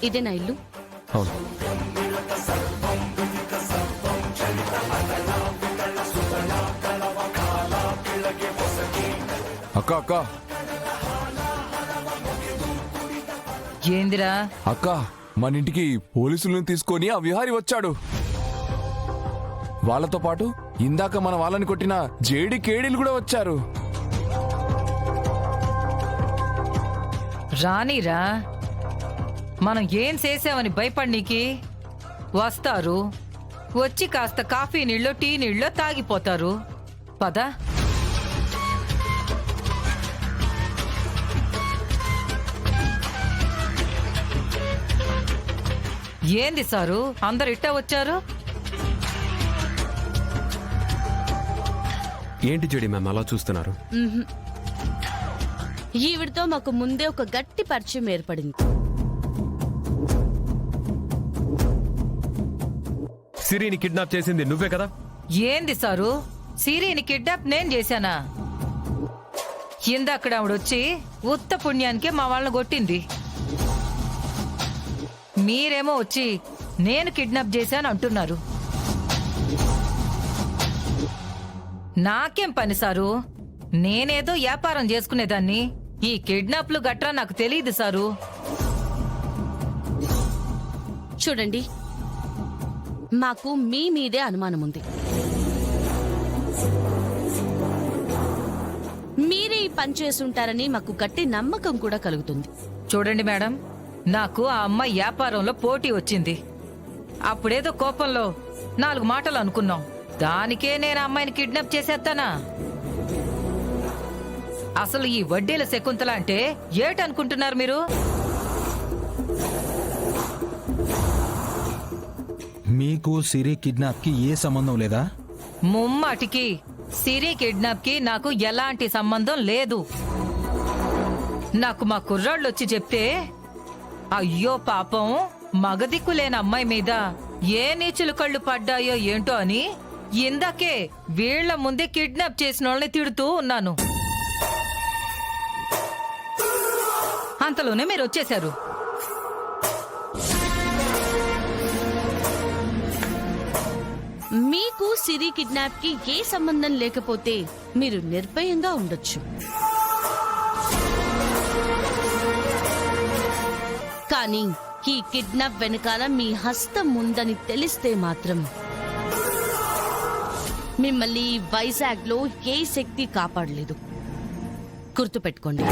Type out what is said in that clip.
ఇదేనా ఇల్లు? అవును. అక్క అక్క ఏందిరా? అక్క, మన ఇంటికి పోలీసులను తీసుకొని ఆ విహారి వచ్చాడు. వాళ్ళతో పాటు ఇందాక మన వాళ్ళని కొట్టిన జేడి కేడీలు కూడా వచ్చారు. రానీరా, మనం ఏం చేసామని భయపడినీకి వస్తారు. వచ్చి కాస్త కాఫీ నీళ్ళో టీ నీళ్ళో తాగిపోతారు. పద. ఏంది సారు అందరు ఇట్టా వచ్చారు? ఏంటి జడి మ్యామ్ అలా చూస్తున్నారు? ఈవిడితో మాకు ముందే ఒక గట్టి పరిచయం ఏర్పడింది. సిరిని కిడ్నాప్ చేసింది నువ్వే కదా? ఏంది సారు, సిరిని కిడ్నాప్ నేను చేశానా? ఇందక్కడ ఆవిడొచ్చి ఉత్త పుణ్యానికే మా వాళ్ళని కొట్టింది. మీరేమో వచ్చి నేను కిడ్నాప్ చేశాను అంటున్నారు. నాకేం పని సారు? నేనేదో వ్యాపారం చేసుకునేదాన్ని. ఈ కిడ్నాప్లు గట్రా నాకు తెలియదు సారు. చూడండి, మాకు మీ మీదే అనుమానం ఉంది. మీరే ఈ పని చేసుంటారని మాకు గట్టి నమ్మకం కూడా కలుగుతుంది. చూడండి మేడం, నాకు ఆ అమ్మాయి వ్యాపారంలో పోటీ వచ్చింది. అప్పుడేదో కోపంలో 4 మాటలు అనుకున్నాం. దానికే నేను అమ్మాయిని కిడ్నాప్ చేసేస్తానా? అసలు ఈ వడ్డీల శకుంతల అంటే ఏటనుకుంటున్నారు మీరు? మీకు సిరి కిడ్నాప్ కి ఏ సంబంధం లేదా? ముమ్మాటికి సిరి కిడ్నాప్ కి నాకు ఎలాంటి సంబంధం లేదు. నాకు మా కుర్రాళ్ళు వచ్చి చెప్తే, అయ్యో పాపం మగదిక్కు లేని అమ్మాయి మీద ఏ నీచులు కళ్ళు పడ్డాయో ఏంటో అని ఇందాకే వీళ్ల ముందే కిడ్నాప్ చేసిన వాళ్ళని తిడుతూ ఉన్నాను. అంతలోనే మీరు వచ్చేశారు. మీకు సిరి కిడ్నాప్ కి ఏ సంబంధం లేకపోతే మీరు నిర్భయంగా ఉండొచ్చు. కానీ ఈ కిడ్నాప్ వెనకాల మీ హస్తం ఉందని తెలిస్తే మాత్రం మిమ్మల్ని వైజాగ్ లో ఏ శక్తి కాపాడలేదు. గుర్తుపెట్టుకోండి.